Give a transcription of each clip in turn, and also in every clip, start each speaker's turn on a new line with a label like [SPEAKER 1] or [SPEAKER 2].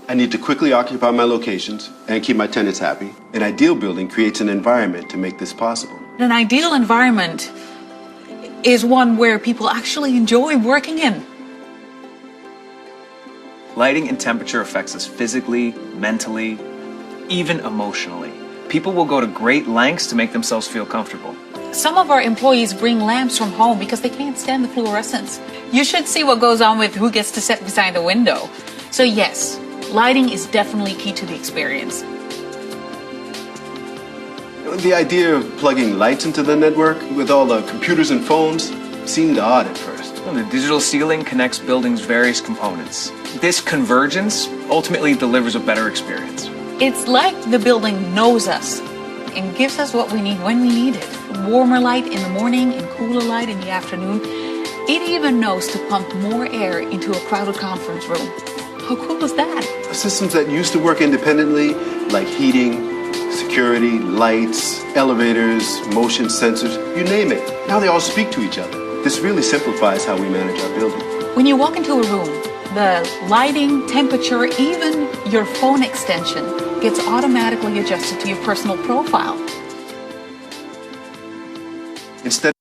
[SPEAKER 1] I need to quickly occupy my locations and keep my tenants happy. An ideal building creates an environment to make this possible.
[SPEAKER 2] An ideal environment is one where people actually enjoy working in.
[SPEAKER 3] Lighting and temperature affects us physically, mentally, even emotionally. People will go to great lengths to make themselves feel comfortable.
[SPEAKER 2] Some of our employees bring lamps from home because they can't stand the fluorescence. You should see what goes on with who gets to sit beside the window. So yes, lighting is definitely key to the experience.
[SPEAKER 1] The idea of plugging lights into the network with all the computers and phones seemed odd at first.
[SPEAKER 3] Well, the digital ceiling connects buildings' various components. This convergence ultimately delivers a better experience.
[SPEAKER 2] It's like the building knows us and gives us what we need when we need it. Warmer light in the morning and cooler light in the afternoon. It even knows to pump more air into a crowded conference room. How cool is that?
[SPEAKER 1] Systems that used to work independently, like heating, security, lights, elevators, motion sensors, you name it. Now they all speak to each other. This really simplifies how we manage our building.
[SPEAKER 2] When you walk into a room, the lighting, temperature, even your phone extension gets automatically adjusted to your personal profile.
[SPEAKER 1] Instead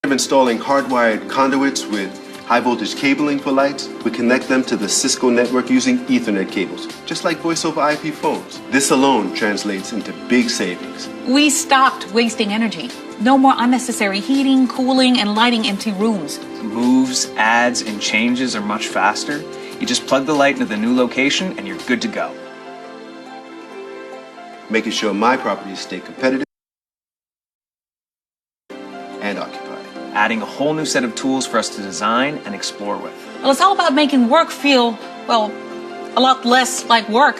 [SPEAKER 1] of installing hardwired conduits with high voltage cabling for lights, we connect them to the Cisco network using Ethernet cables, just like voice over IP phones. This alone translates into big savings.
[SPEAKER 2] We stopped wasting energy. No more unnecessary heating, cooling, and lighting empty rooms.
[SPEAKER 3] Moves, adds, and changes are much faster. You just plug the light into the new location and you're good to go.
[SPEAKER 1] Making sure my properties stay competitive and occupied.
[SPEAKER 3] Adding a whole new set of tools for us to design and explore with.
[SPEAKER 2] Well, it's all about making work feel, well, a lot less like work.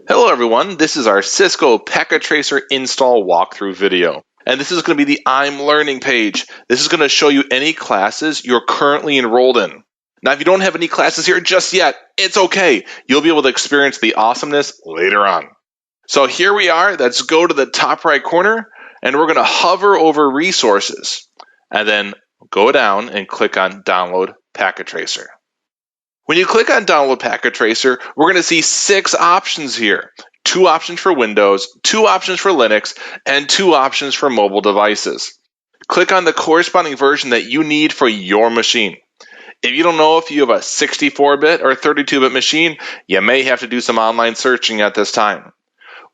[SPEAKER 4] Hello everyone, this is our Cisco Packet Tracer install walkthrough video. And this is going to be the I'm Learning page. This is going to show you any classes you're currently enrolled in. Now if you don't have any classes here just yet, it's okay. You'll be able to experience the awesomeness later on. So here we are, let's go to the top right corner, and we're going to hover over resources. And then go down and click on Download Packet Tracer. When you click on Download Packet Tracer, we're going to see 6 options here. 2 options for Windows, 2 options for Linux, and 2 options for mobile devices. Click on the corresponding version that you need for your machine. If you don't know if you have a 64-bit or 32-bit machine, you may have to do some online searching at this time.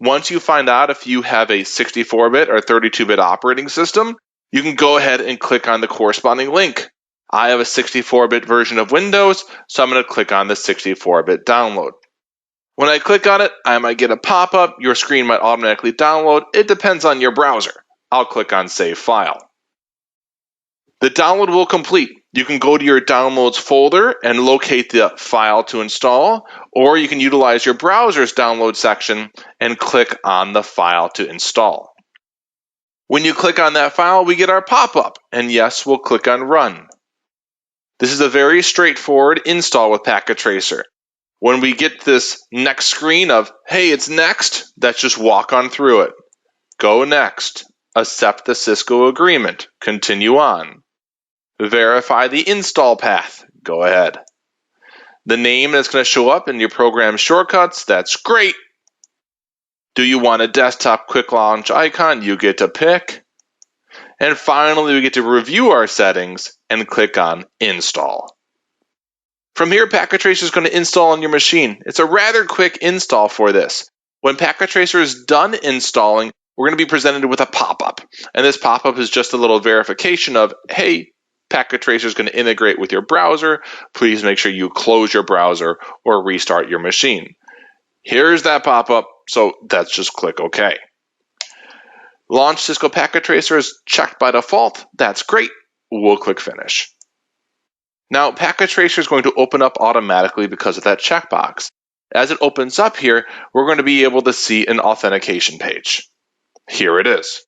[SPEAKER 4] Once you find out if you have a 64-bit or 32-bit operating system, you can go ahead and click on the corresponding link. I have a 64-bit version of Windows, so I'm going to click on the 64-bit download. When I click on it, I might get a pop-up. Your screen might automatically download. It depends on your browser. I'll click on Save File. The download will complete. You can go to your Downloads folder and locate the file to install, or you can utilize your browser's download section and click on the file to install. When you click on that file, we get our pop-up, and yes, we'll click on Run. This is a very straightforward install with Packet Tracer. When we get this next screen of, hey, it's next, let's just walk on through it. Go next. Accept the Cisco agreement. Continue on. Verify the install path. Go ahead. The name that's going to show up in your program shortcuts, that's great. Do you want a desktop quick launch icon? You get to pick. And finally, we get to review our settings and click on Install. From here, Packet Tracer is going to install on your machine. It's a rather quick install for this. When Packet Tracer is done installing, we're going to be presented with a pop-up. And this pop-up is just a little verification of, hey, Packet Tracer is going to integrate with your browser. Please make sure you close your browser or restart your machine. Here's that pop-up, so let's just click OK. Launch Cisco Packet Tracer is checked by default. That's great. We'll click Finish. Now, Packet Tracer is going to open up automatically because of that checkbox. As it opens up here, we're going to be able to see an authentication page. Here it is.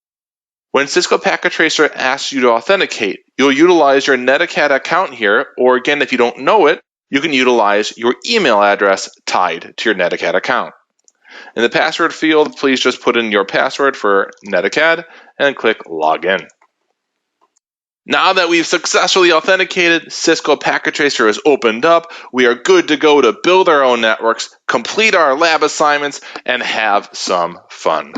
[SPEAKER 4] When Cisco Packet Tracer asks you to authenticate, you'll utilize your Netacad account here, or again, if you don't know it, you can utilize your email address tied to your Netacad account. In the password field, please just put in your password for Netacad and click Login. Now that we've successfully authenticated, Cisco Packet Tracer is opened up. We are good to go to build our own networks, complete our lab assignments, and have some fun.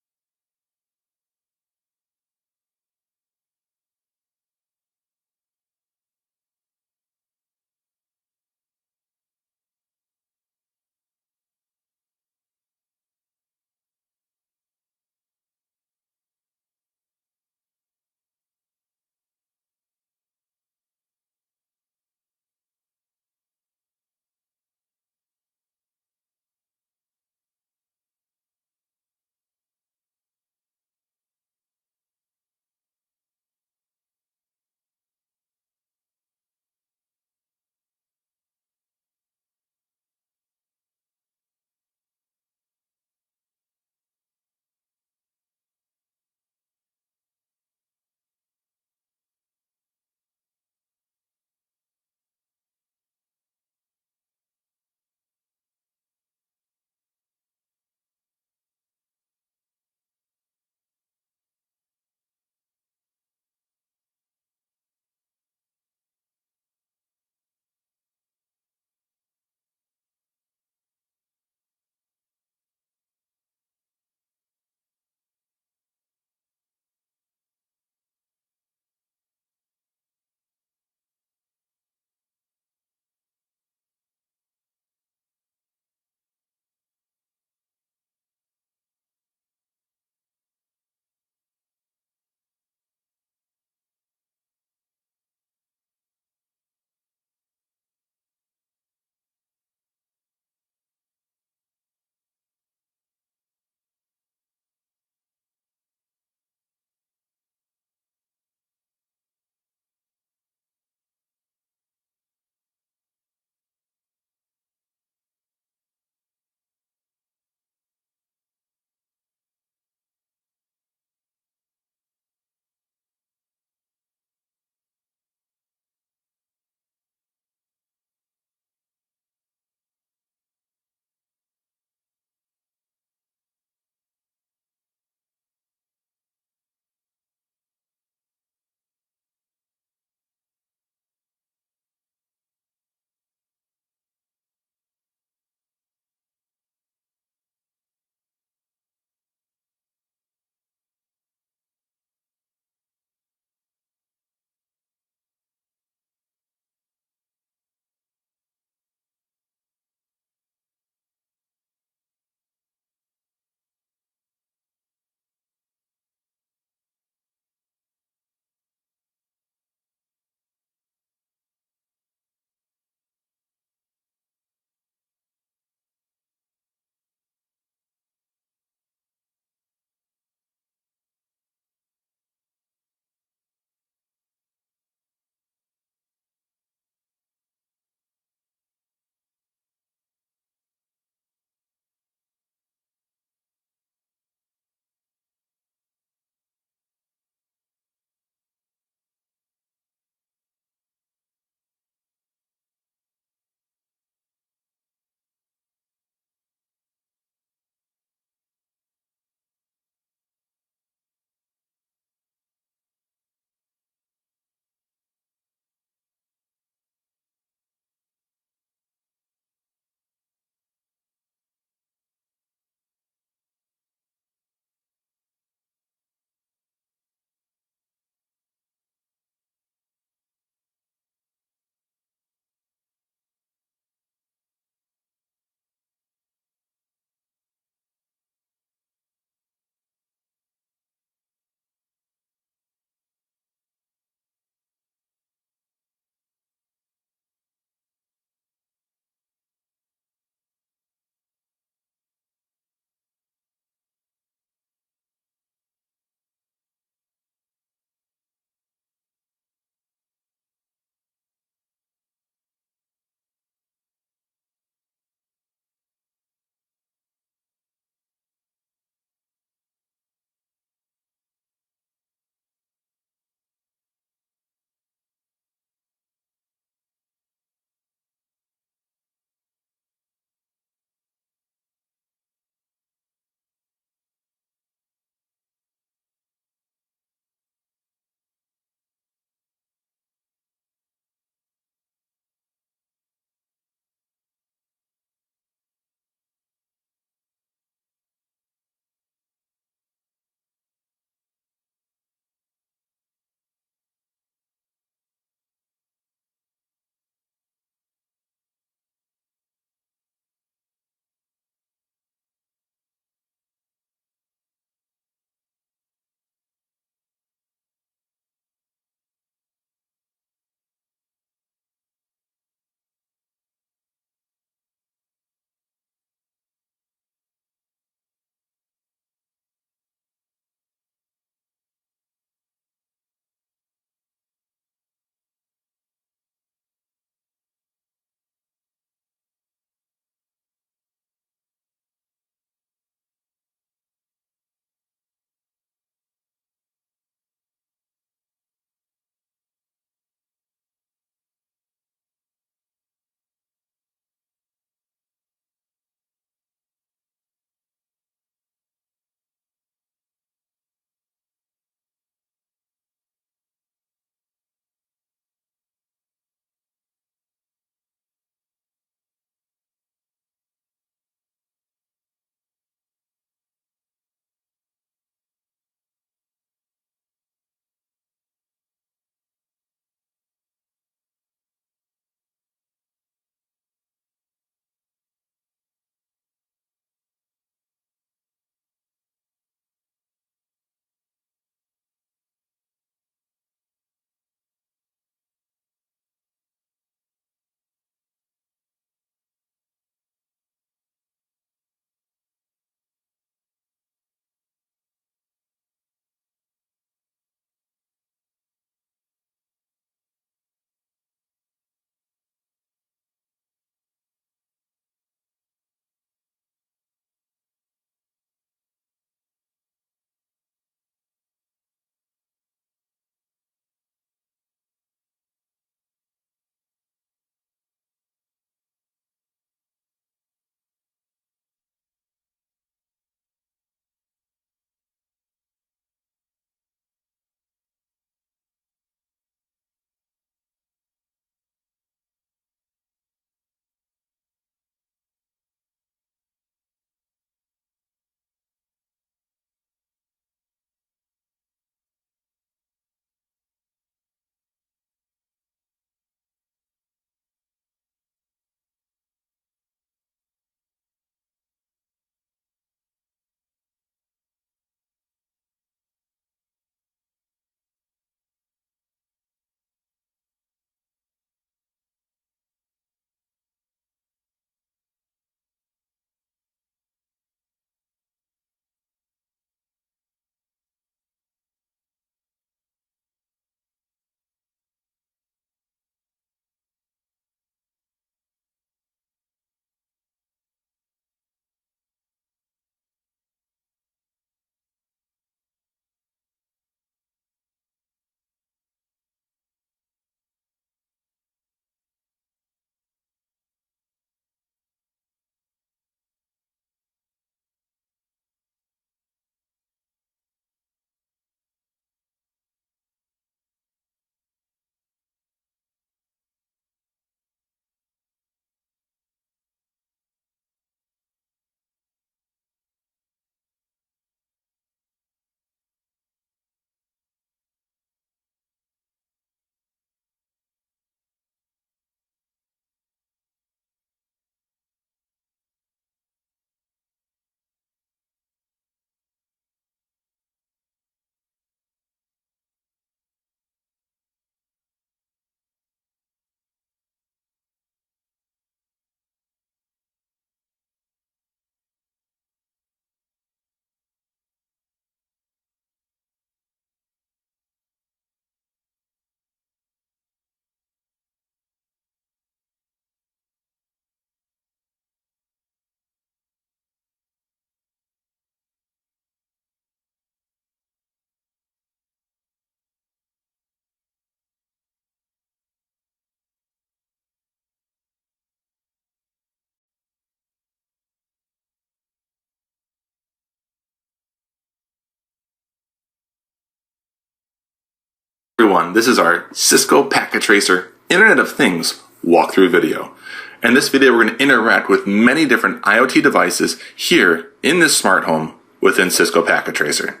[SPEAKER 4] Everyone, this is our Cisco Packet Tracer Internet of Things walkthrough video. In this video, we're going to interact with many different IoT devices here in this smart home within Cisco Packet Tracer.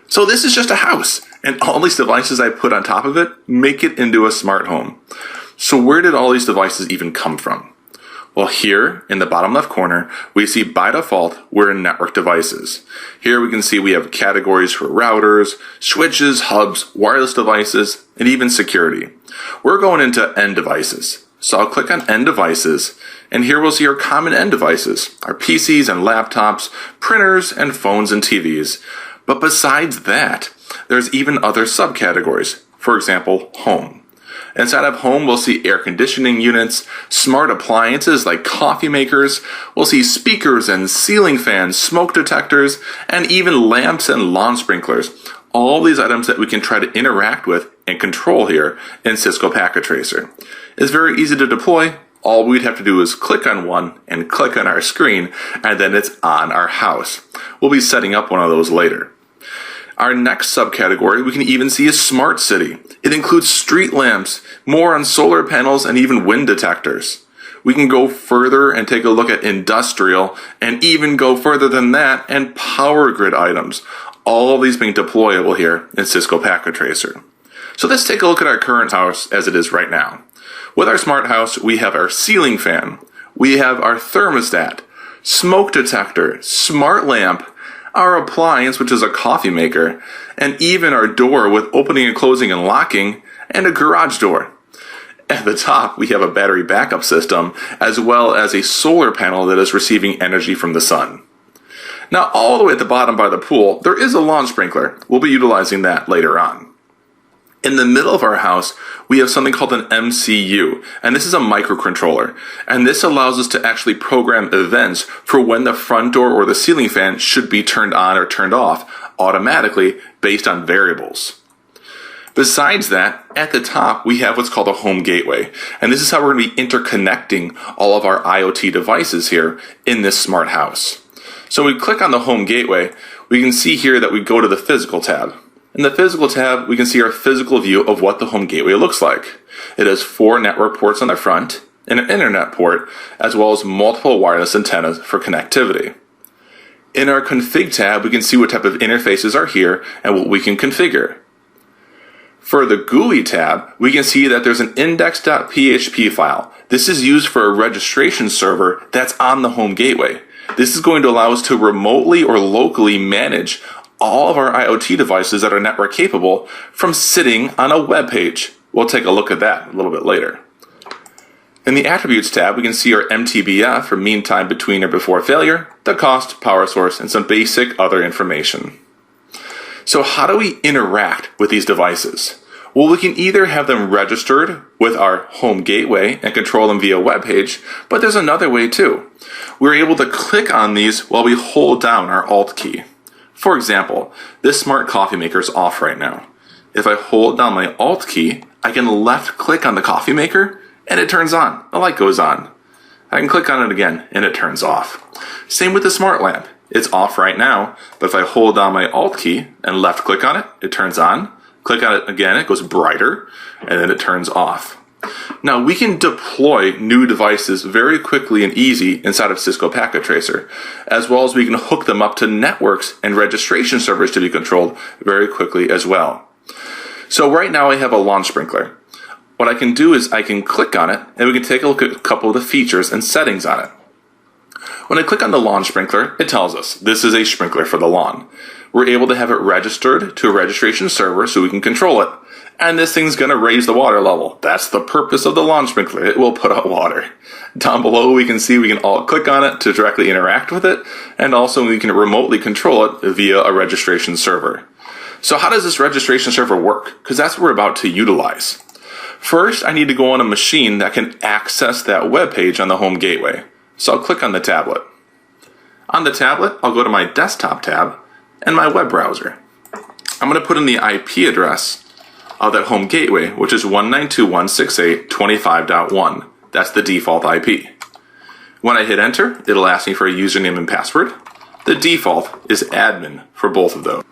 [SPEAKER 4] So this is just a house, and all these devices I put on top of it make it into a smart home. So where did all these devices even come from? Well, here in the bottom left corner, we see by default we're in network devices. Here we can see we have categories for routers, switches, hubs, wireless devices, and even security. We're going into end devices. So I'll click on end devices, and here we'll see our common end devices, our PCs and laptops, printers, and phones and TVs. But besides that, there's even other subcategories. For example, home. Inside of home, we'll see air conditioning units, smart appliances like coffee makers, we'll see speakers and ceiling fans, smoke detectors, and even lamps and lawn sprinklers. All these items that we can try to interact with and control here in Cisco Packet Tracer. It's very easy to deploy. All we'd have to do is click on one and click on our screen, and then it's on our house. We'll be setting up one of those later. Our next subcategory we can even see is smart city. It includes street lamps, more on solar panels, and even wind detectors. We can go further and take a look at industrial, and even go further than that and power grid items. All of these being deployable here in Cisco Packet Tracer. So let's take a look at our current house as it is right now. With our smart house, we have our ceiling fan, we have our thermostat, smoke detector, smart lamp, our appliance, which is a coffee maker, and even our door with opening and closing and locking, and a garage door. At the top, we have a battery backup system, as well as a solar panel that is receiving energy from the sun. Now, all the way at the bottom by the pool, there is a lawn sprinkler. We'll be utilizing that later on. In the middle of our house, we have something called an MCU, and this is a microcontroller. And this allows us to actually program events for when the front door or the ceiling fan should be turned on or turned off automatically based on variables. Besides that, at the top, we have what's called a home gateway. And this is how we're going to be interconnecting all of our IoT devices here in this smart house. So when we click on the home gateway, we can see here that we go to the physical tab. In the physical tab, we can see our physical view of what the home gateway looks like. It has 4 network ports on the front and an internet port, as well as multiple wireless antennas for connectivity. In our config tab, we can see what type of interfaces are here and what we can configure. For the GUI tab, we can see that there's an index.php file. This is used for a registration server that's on the home gateway. This is going to allow us to remotely or locally manage all of our IoT devices that are network capable from sitting on a web page. We'll take a look at that a little bit later. In the Attributes tab, we can see our MTBF for mean time between or before failure, the cost, power source, and some basic other information. So how do we interact with these devices? Well, we can either have them registered with our home gateway and control them via web page, but there's another way too. We're able to click on these while we hold down our Alt key. For example, this smart coffee maker is off right now. If I hold down my Alt key, I can left click on the coffee maker and it turns on. The light goes on. I can click on it again and it turns off. Same with the smart lamp. It's off right now, but if I hold down my Alt key and left click on it, it turns on. Click on it again, it goes brighter, and then it turns off. Now, we can deploy new devices very quickly and easy inside of Cisco Packet Tracer, as well as we can hook them up to networks and registration servers to be controlled very quickly as well. So right now I have a lawn sprinkler. What I can do is I can click on it, and we can take a look at a couple of the features and settings on it. When I click on the lawn sprinkler, it tells us this is a sprinkler for the lawn. We're able to have it registered to a registration server so we can control it. And this thing's going to raise the water level. That's the purpose of the lawn sprinkler. It will put out water. Down below we can see we can all click on it to directly interact with it. And also we can remotely control it via a registration server. So how does this registration server work? Because that's what we're about to utilize. First, I need to go on a machine that can access that web page on the home gateway. So I'll click on the tablet. On the tablet, I'll go to my desktop tab and my web browser. I'm going to put in the IP address of that home gateway, which is 192.168.25.1. That's the default IP. When I hit enter, it'll ask me for a username and password. The default is admin for both of those.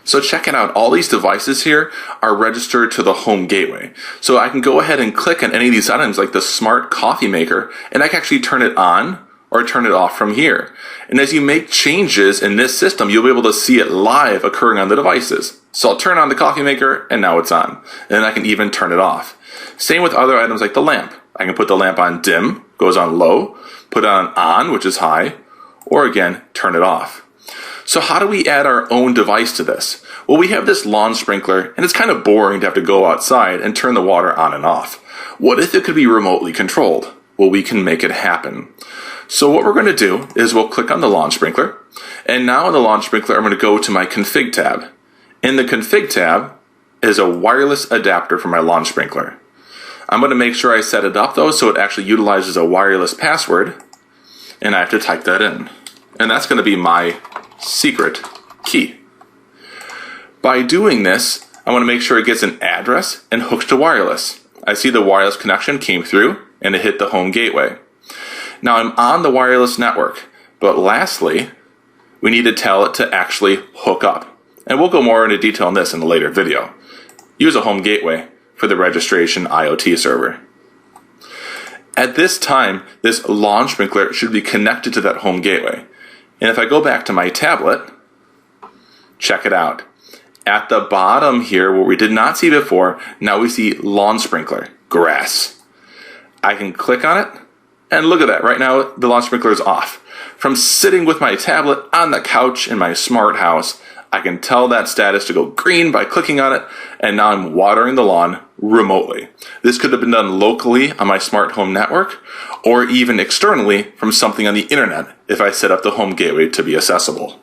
[SPEAKER 4] So check it out. All these devices here are registered to the home gateway. So I can go ahead and click on any of these items like the smart coffee maker, and I can actually turn it on or turn it off from here. And as you make changes in this system, you'll be able to see it live occurring on the devices. So I'll turn on the coffee maker, and now it's on. And then I can even turn it off. Same with other items like the lamp. I can put the lamp on dim, goes on low, put it on, which is high, or again, turn it off. So how do we add our own device to this? Well, we have this lawn sprinkler, and it's kind of boring to have to go outside and turn the water on and off. What if it could be remotely controlled? Well, we can make it happen. So what we're going to do is we'll click on the lawn sprinkler, and now in the lawn sprinkler, I'm going to go to my config tab. In the config tab is a wireless adapter for my lawn sprinkler. I'm going to make sure I set it up though so it actually utilizes a wireless password, and I have to type that in. And that's going to be my secret key. By doing this, I want to make sure it gets an address and hooks to wireless. I see the wireless connection came through and it hit the home gateway. Now I'm on the wireless network, but lastly, we need to tell it to actually hook up. And we'll go more into detail on this in a later video. Use a home gateway for the registration IoT server. At this time, this lawn sprinkler should be connected to that home gateway. And if I go back to my tablet, check it out. At the bottom here, where we did not see before, now we see lawn sprinkler, grass. I can click on it, and look at that. Right now, the lawn sprinkler is off. From sitting with my tablet on the couch in my smart house, I can tell that status to go green by clicking on it, and now I'm watering the lawn remotely. This could have been done locally on my smart home network, or even externally from something on the internet if I set up the home gateway to be accessible.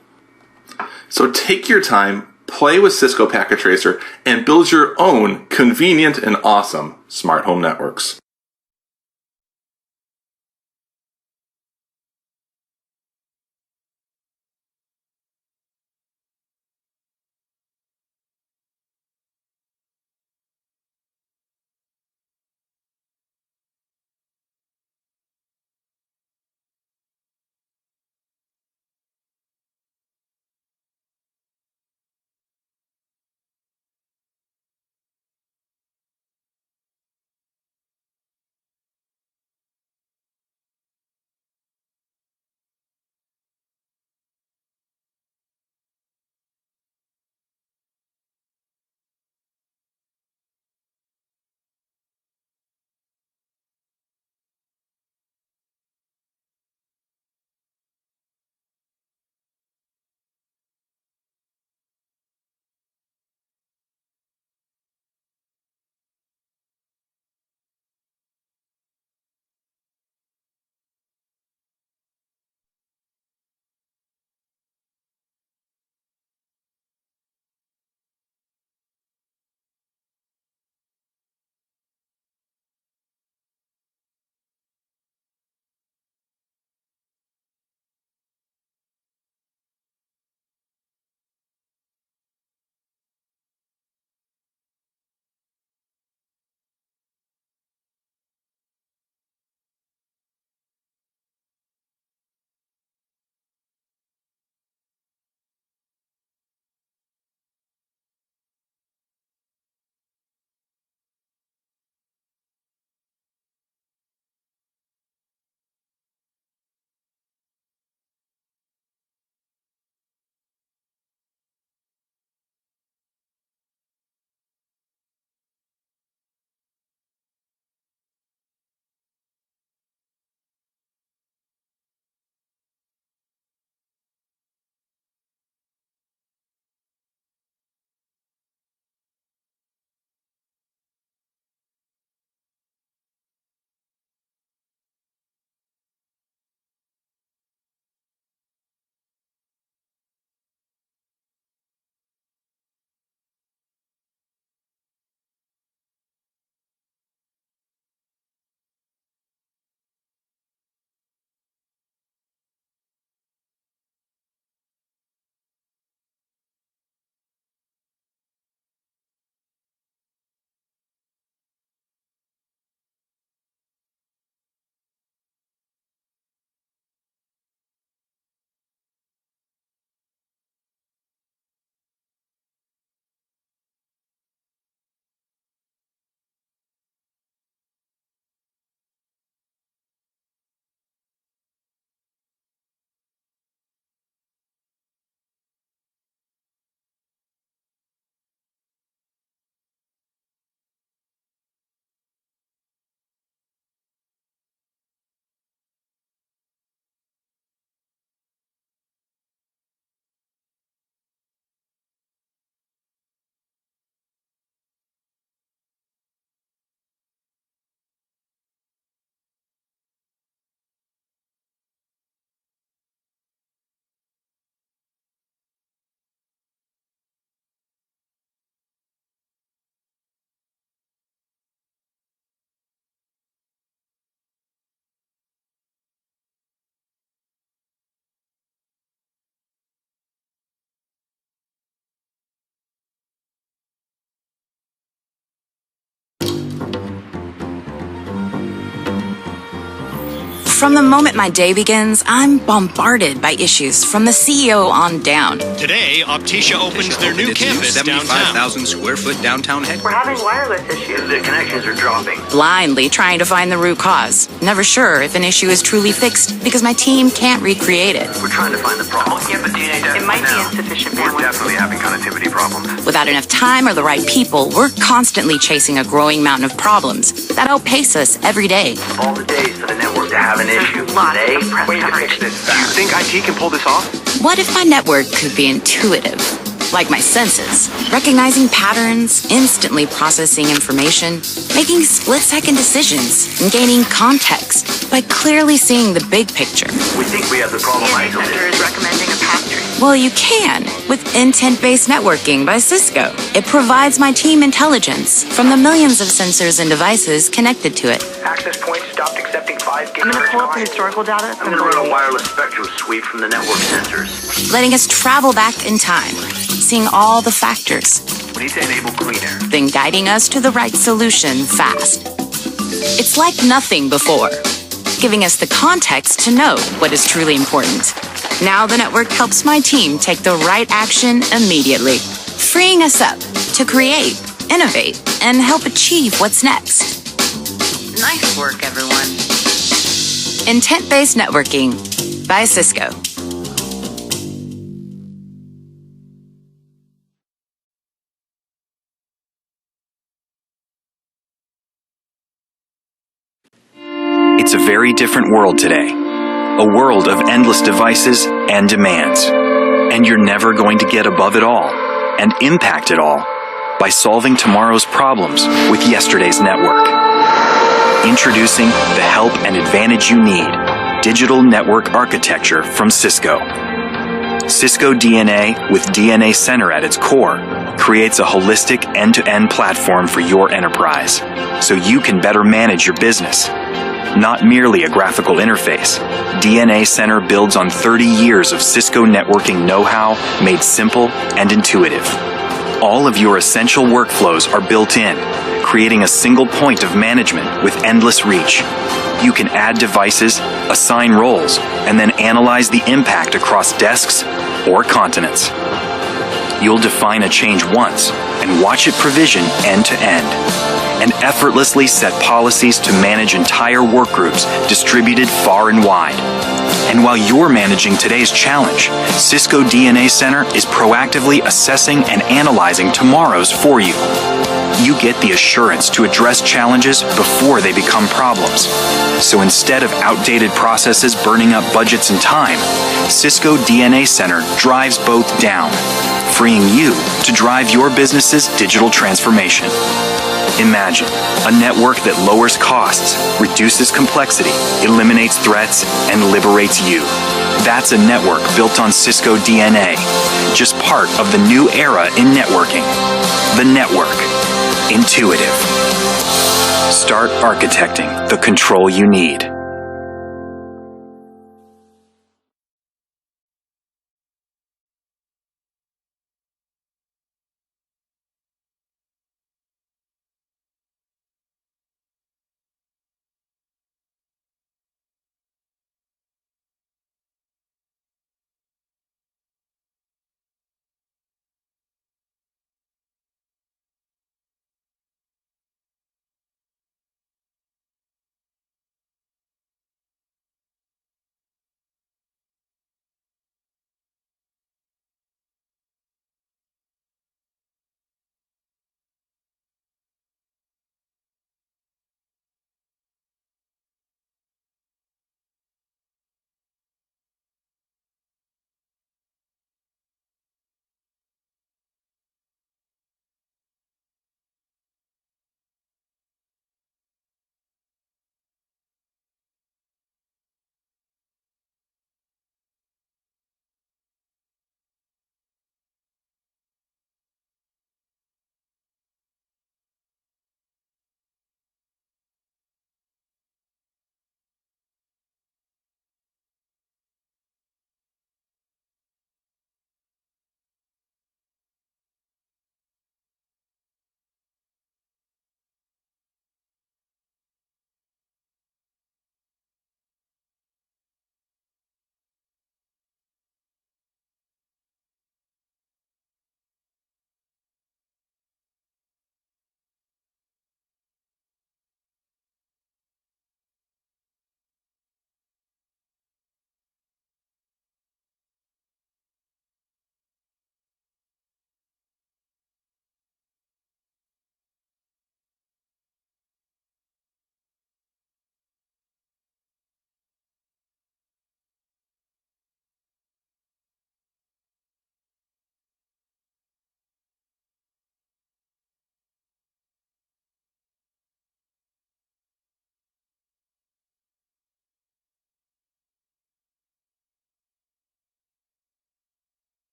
[SPEAKER 4] So take your time, play with Cisco Packet Tracer, and build your own convenient and awesome smart home networks.
[SPEAKER 5] From the moment my day begins, I'm bombarded by issues from the CEO on down.
[SPEAKER 6] Today, Optisha opens their new campus downtown.
[SPEAKER 7] 75,000 square foot downtown headquarters.
[SPEAKER 8] We're having wireless issues.
[SPEAKER 9] The connections are dropping.
[SPEAKER 5] Blindly trying to find the root cause. Never sure if an issue is truly fixed because my team can't recreate it.
[SPEAKER 9] We're trying to find the problem.
[SPEAKER 8] It might be insufficient bandwidth.
[SPEAKER 9] We're definitely having connectivity problems.
[SPEAKER 5] Without enough time or the right people, we're constantly chasing a growing mountain of problems that outpace us every day.
[SPEAKER 9] Of all the days for the network to have an issue, today, we need to fix this. Do you think IT can pull this off?
[SPEAKER 5] What if my network could be intuitive? Like my senses, recognizing patterns, instantly processing information, making split-second decisions, and gaining context by clearly seeing the big picture.
[SPEAKER 9] We think we have the problem isolated.
[SPEAKER 8] Center is recommending a path tree.
[SPEAKER 5] Well, you can with intent-based networking by Cisco. It provides my team intelligence from the millions of sensors and devices connected to it.
[SPEAKER 9] Access points stopped accepting 5 gigahertz.
[SPEAKER 8] I'm going to pull up the historical data.
[SPEAKER 9] I'm going to run a wireless spectrum sweep from the network sensors.
[SPEAKER 5] Letting us travel back in time, seeing all the factors,
[SPEAKER 9] We need to enable clean air.
[SPEAKER 5] then guiding us to the right solution fast. It's like nothing before, giving us the context to know what is truly important. Now the network helps my team take the right action immediately, freeing us up to create, innovate, and help achieve what's next. Nice work, everyone. Intent-based networking by Cisco.
[SPEAKER 10] It's a very different world today. A world of endless devices and demands. And you're never going to get above it all and impact it all by solving tomorrow's problems with yesterday's network. Introducing the help and advantage you need. Digital Network Architecture from Cisco. Cisco DNA with DNA Center at its core creates a holistic end-to-end platform for your enterprise so you can better manage your business. Not merely a graphical interface, DNA Center builds on 30 years of Cisco networking know-how made simple and intuitive. All of your essential workflows are built in, creating a single point of management with endless reach. You can add devices, assign roles, and then analyze the impact across desks or continents. You'll define a change once and watch it provision end to end, and effortlessly set policies to manage entire work groups distributed far and wide. And while you're managing today's challenge, Cisco DNA Center is proactively assessing and analyzing tomorrow's for you. You get the assurance to address challenges before they become problems. So instead of outdated processes burning up budgets and time, Cisco DNA Center drives both down, freeing you to drive your business's digital transformation. Imagine a network that lowers costs, reduces complexity, eliminates threats, and liberates you. That's a network built on Cisco DNA, just part of the new era in networking. The network. Intuitive. Start architecting the control you need.